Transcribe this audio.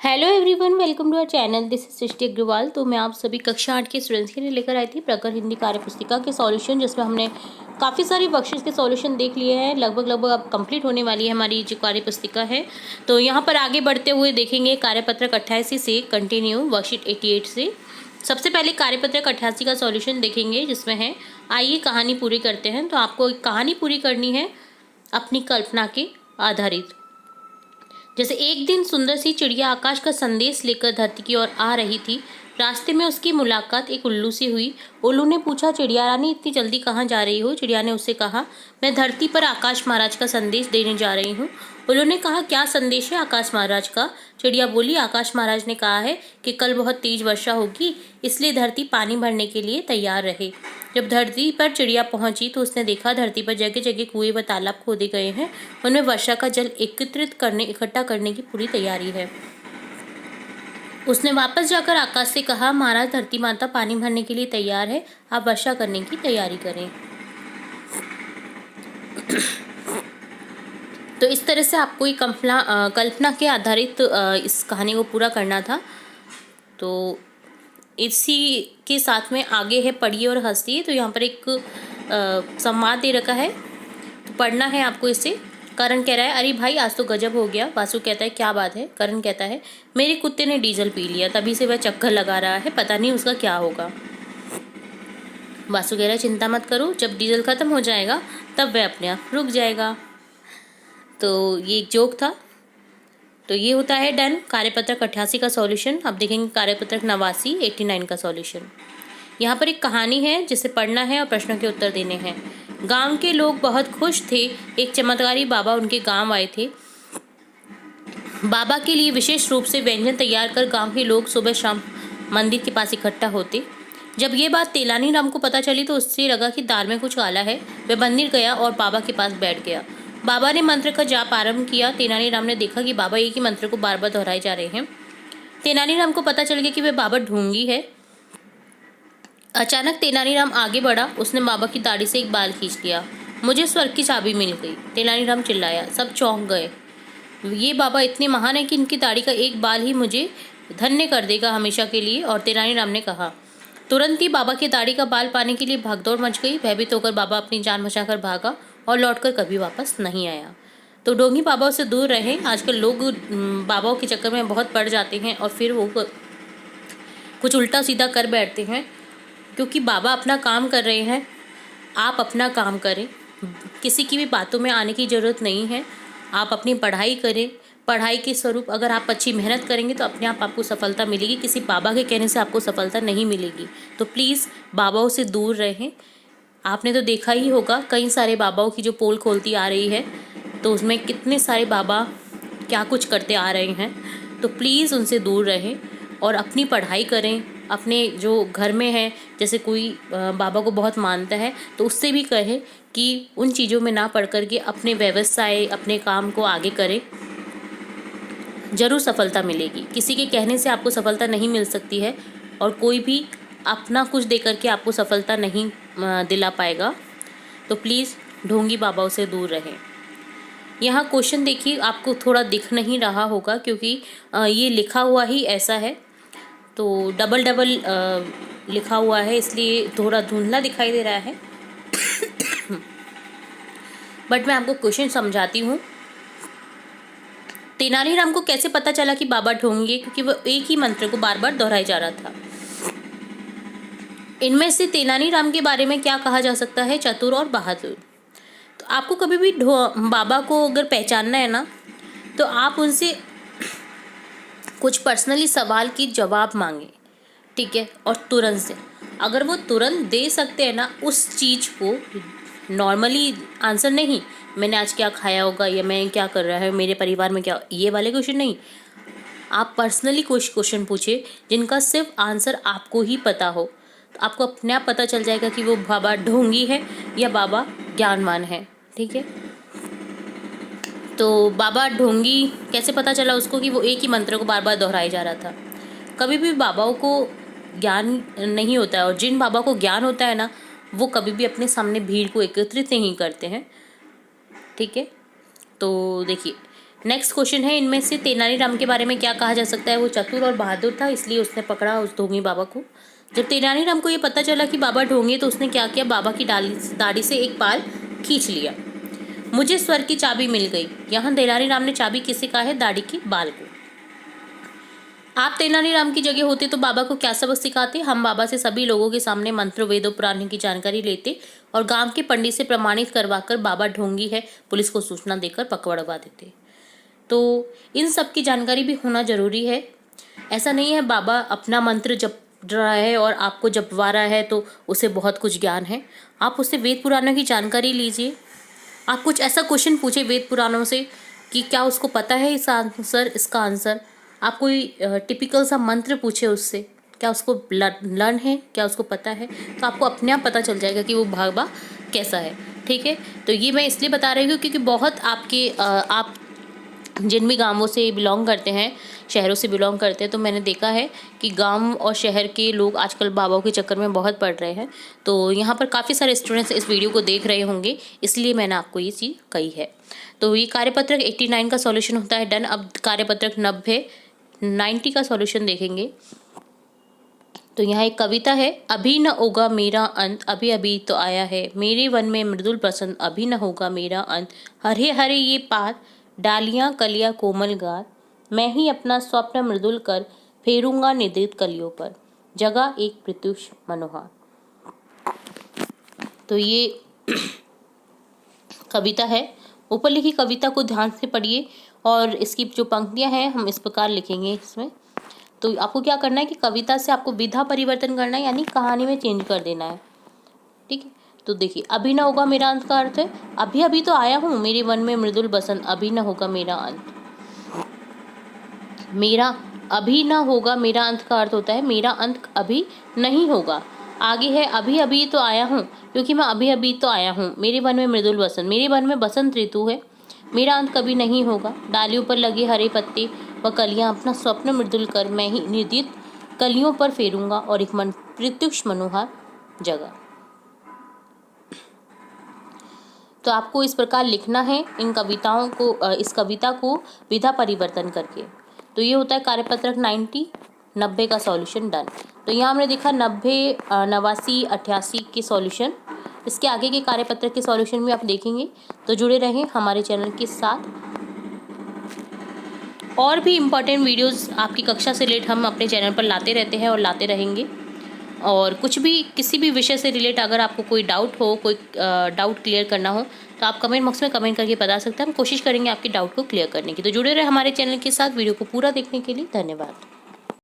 Hello everyone, welcome to our channel. This is Srishti Agarwal. तो मैं आप सभी कक्षा 8 के स्टूडेंट्स के लिए लेकर आई थी प्रकर हिंदी कार्य पुस्तिका के सॉल्यूशन, जिसमें हमने काफ़ी सारी वर्कशीट्स के सॉल्यूशन देख लिए हैं। लगभग अब कंप्लीट होने वाली है हमारी जो कार्य पुस्तिका है। तो यहाँ पर आगे बढ़ते हुए देखेंगे कार्यपत्रक 88 से कंटिन्यू वर्कशीट 88 से। सबसे पहले कार्यपत्रक 88 का सॉल्यूशन देखेंगे, जिसमें है आइए कहानी पूरी करते हैं। तो आपको एक कहानी पूरी करनी है अपनी कल्पना के आधारित। जैसे एक दिन सुंदर सी चिड़िया आकाश का संदेश लेकर धरती की ओर आ रही थी। रास्ते में उसकी मुलाकात एक उल्लू से हुई। उल्लू ने पूछा, चिड़िया रानी इतनी जल्दी कहाँ जा रही हो? चिड़िया ने उससे कहा, मैं धरती पर आकाश महाराज का संदेश देने जा रही हूँ। उल्लू ने कहा, क्या संदेश है आकाश महाराज का? चिड़िया बोली, आकाश महाराज ने कहा है कि कल बहुत तेज वर्षा होगी, इसलिए धरती पानी भरने के लिए तैयार रहे। जब धरती पर चिड़िया पहुंची तो उसने देखा धरती पर जगह जगह कुएं व तालाब खोदे गए हैं। उनमें वर्षा का जल इकट्ठा करने की पूरी तैयारी है। उसने वापस जाकर आकाश से कहा, महाराज धरती माता पानी भरने के लिए तैयार है, आप वर्षा करने की तैयारी करें। तो इस तरह से आपको एक कल्पना के आधारित इस कहानी को पूरा करना था। तो इसी के साथ में आगे है पढ़िए और हंसिए। तो यहाँ पर एक संवाद दे रखा है, तो पढ़ना है आपको इसे। करण कह रहा है, अरे भाई आज तो गजब हो गया। वासु कहता है, क्या बात है? करण कहता है, मेरे कुत्ते ने डीजल पी लिया, तभी से वह चक्कर लगा रहा है, पता नहीं उसका क्या होगा। वासु कह रहा है, चिंता मत करो, जब डीजल खत्म हो जाएगा तब वह अपने आप रुक जाएगा। तो ये एक जोक था। तो ये होता है डन कार्यपत्रक 88 का सॉल्यूशन। अब देखेंगे कार्यपत्रक 89 का सॉल्यूशन। यहाँ पर एक कहानी है जिसे पढ़ना है और प्रश्नों के उत्तर देने हैं। गांव के लोग बहुत खुश थे। एक चमत्कारी बाबा उनके गांव आए थे। बाबा के लिए विशेष रूप से व्यंजन तैयार कर गांव के लोग सुबह शाम मंदिर के पास इकट्ठा होते। जब ये बात तेलानी राम को पता चली तो उससे लगा कि दाल में कुछ काला है। वह मंदिर गया और बाबा के पास बैठ गया। बाबा ने मंत्र का जाप आरंभ किया। तेनालीराम ने देखा कि बाबा एक ही मंत्र को बार बार दोहराए जा रहे हैं। तेनालीराम को पता चल गया कि वह बाबा ढोंगी है। अचानक तेनालीराम आगे बढ़ा। उसने बाबा की दाढ़ी से एक बाल खींच लिया। मुझे स्वर्ग की चाबी मिल गई, तेनालीराम चिल्लाया। सब चौंक गए। ये बाबा इतने महान है कि इनकी दाढ़ी का एक बाल ही मुझे धन्य कर देगा हमेशा के लिए। और तेनालीराम ने कहा। तुरंत ही बाबा की दाढ़ी का बाल पाने के लिए भागदौड़ मच गई। भयभीत होकर बाबा अपनी जान बचाकर भागा और लौटकर कभी वापस नहीं आया। तो ढोंगी बाबाओं से दूर रहें। आजकल लोग बाबाओं के चक्कर में बहुत पड़ जाते हैं और फिर वो कुछ उल्टा सीधा कर बैठते हैं, क्योंकि बाबा अपना काम कर रहे हैं। आप अपना काम करें, किसी की भी बातों में आने की ज़रूरत नहीं है। आप अपनी पढ़ाई करें। पढ़ाई के स्वरूप अगर आप अच्छी मेहनत करेंगे तो अपने आप आपको सफलता मिलेगी। किसी बाबा के कहने से आपको सफलता नहीं मिलेगी। तो प्लीज़ बाबाओं से दूर रहें। आपने तो देखा ही होगा कई सारे बाबाओं की जो पोल खोलती आ रही है, तो उसमें कितने सारे बाबा क्या कुछ करते आ रहे हैं। तो प्लीज़ उनसे दूर रहें और अपनी पढ़ाई करें। अपने जो घर में है, जैसे कोई बाबा को बहुत मानता है तो उससे भी कहे कि उन चीज़ों में ना पढ़ करके अपने व्यवसाय, अपने काम को आगे करें। ज़रूर सफलता मिलेगी। किसी के कहने से आपको सफलता नहीं मिल सकती है और कोई भी अपना कुछ दे करके आपको सफलता नहीं दिला पाएगा। तो प्लीज़ ढोंगी बाबाओं से दूर रहें। यहाँ क्वेश्चन देखिए, आपको थोड़ा दिख नहीं रहा होगा क्योंकि ये लिखा हुआ ही ऐसा है, तो डबल लिखा हुआ है, इसलिए थोड़ा धुंधला दिखाई दे रहा है। बट मैं आपको क्वेश्चन समझाती हूँ। तेनालीराम को कैसे पता चला कि बाबा ढोंगी? क्योंकि वो एक ही मंत्र को बार बार दोहराया जा रहा था। इनमें से तेनालीराम के बारे में क्या कहा जा सकता है? चतुर और बहादुर। तो आपको कभी भी बाबा को अगर पहचानना है ना, तो आप उनसे कुछ पर्सनली सवाल की जवाब मांगे, ठीक है? और तुरंत से, अगर वो तुरंत दे सकते हैं ना उस चीज़ को, नॉर्मली आंसर नहीं, मैंने आज क्या खाया होगा या मैं क्या कर रहा है मेरे परिवार में क्या, ये वाले क्वेश्चन नहीं। आप पर्सनली कुछ क्वेश्चन पूछे जिनका सिर्फ आंसर आपको ही पता हो। तो आपको अपने आप पता चल जाएगा कि वो बाबा ढोंगी है या बाबा ज्ञानवान है, ठीक है? तो बाबा ढोंगी कैसे पता चला उसको कि वो एक ही मंत्र को बार बार दोहराया जा रहा था? कभी भी बाबाओं को ज्ञान नहीं होता है, और जिन बाबा को ज्ञान होता है ना, वो कभी भी अपने सामने भीड़ को एकत्रित नहीं करते हैं, ठीक है? तो देखिए, नेक्स्ट क्वेश्चन है, इनमें से तेनालीराम के बारे में क्या कहा जा सकता है? वो चतुर और बहादुर था, इसलिए उसने पकड़ा उस ढोंगी बाबा को। जब तेनालीराम को ये पता चला कि बाबा ढोंगी, तो उसने क्या किया, बाबा की दाढ़ी से एक बाल खींच लिया। मुझे स्वर्ग की चाबी मिल गई। यहाँ तेनालीराम ने चाबी किसे कहा है? दाढ़ी के बाल को। आप तेनालीराम की जगह होते तो बाबा को क्या सबक सिखाते? हम बाबा से सभी लोगों के सामने मंत्र, वेदों, पुराणों की जानकारी लेते और गांव के पंडित से प्रमाणित करवाकर बाबा ढोंगी है पुलिस को सूचना देकर पकड़वा देते। तो इन सब की जानकारी भी होना जरूरी है। ऐसा नहीं है बाबा अपना मंत्र जप रहा है और आपको जपवा रहा है तो उसे बहुत कुछ ज्ञान है। आप उससे वेद पुराणों की जानकारी लीजिए। आप कुछ ऐसा क्वेश्चन पूछे वेद पुराणों से कि क्या उसको पता है इसका आंसर। आप कोई टिपिकल सा मंत्र पूछे उससे, क्या उसको लर्न है, क्या उसको पता है, तो आपको अपने आप पता चल जाएगा कि वो बाबा कैसा है। ठीक है, तो ये मैं इसलिए बता रही हूँ क्योंकि बहुत आप जिन भी गांवों से बिलोंग करते हैं, शहरों से बिलोंग करते हैं, तो मैंने देखा है कि गांव और शहर के लोग आजकल बाबाओं के चक्कर में बहुत पड़ रहे हैं। तो यहाँ पर काफ़ी सारे स्टूडेंट्स इस वीडियो को देख रहे होंगे, इसलिए मैंने आपको ये चीज़ कही है। तो ये कार्यपत्रक 89 का सॉल्यूशन होता है डन। अब कार्यपत्रक 90 का सॉल्यूशन देखेंगे। तो यहाँ एक कविता है, अभी न होगा मेरा अंत, अभी अभी तो आया है, मेरे वन में मृदुल बसंत, अभी न होगा मेरा अंत, हरे हरे ये पात, डालियां कलियां कोमल गार, मैं ही अपना स्वप्न मृदुल कर फेरूंगा निद्रित कलियों पर, जगह एक प्रत्युष मनोहर। तो ये कविता है। ऊपर लिखी कविता को ध्यान से पढ़िए और इसकी जो पंक्तियां हैं हम इस प्रकार लिखेंगे इसमें। तो आपको क्या करना है कि कविता से आपको विधा परिवर्तन करना है, यानी कहानी में चेंज कर देना है। ठीक है, तो देखिए, अभी न होगा मेरा अंत का अर्थ है अभी अभी तो आया हूँ, मेरे वन में मृदुल बसंत, अभी न होगा मेरा अंत। मेरा अभी न होगा मेरा अंत का अर्थ होता है मेरा अंत अभी नहीं होगा। आगे है, अभी अभी तो आया हूँ, क्योंकि मैं अभी अभी तो आया हूँ, मेरे वन में मृदुल बसंत, मेरे वन में बसंत ऋतु है, मेरा अंत कभी नहीं होगा, डालियों पर लगे हरे पत्ते व कलियां, अपना स्वप्न मृदुल कर मैं ही निदित कलियों पर फेरूंगा और एक मन प्रत्युष मनोहर जगह। तो आपको इस प्रकार लिखना है इन कविताओं को, इस कविता को विधा परिवर्तन करके। तो ये होता है कार्यपत्रक 90 का सॉल्यूशन डन। तो यहाँ हमने देखा 90, 89, 88 के सॉल्यूशन। इसके आगे के कार्यपत्रक के सॉल्यूशन भी आप देखेंगे, तो जुड़े रहें हमारे चैनल के साथ। और भी इम्पॉर्टेंट वीडियोस आपकी कक्षा से रिलेटेड हम अपने चैनल पर लाते रहते हैं और लाते रहेंगे। और कुछ भी किसी भी विषय से रिलेट अगर आपको कोई डाउट हो, कोई डाउट क्लियर करना हो, तो आप कमेंट बॉक्स में कमेंट करके बता सकते हैं। हम कोशिश करेंगे आपके डाउट को क्लियर करने की। तो जुड़े रहे हमारे चैनल के साथ। वीडियो को पूरा देखने के लिए धन्यवाद।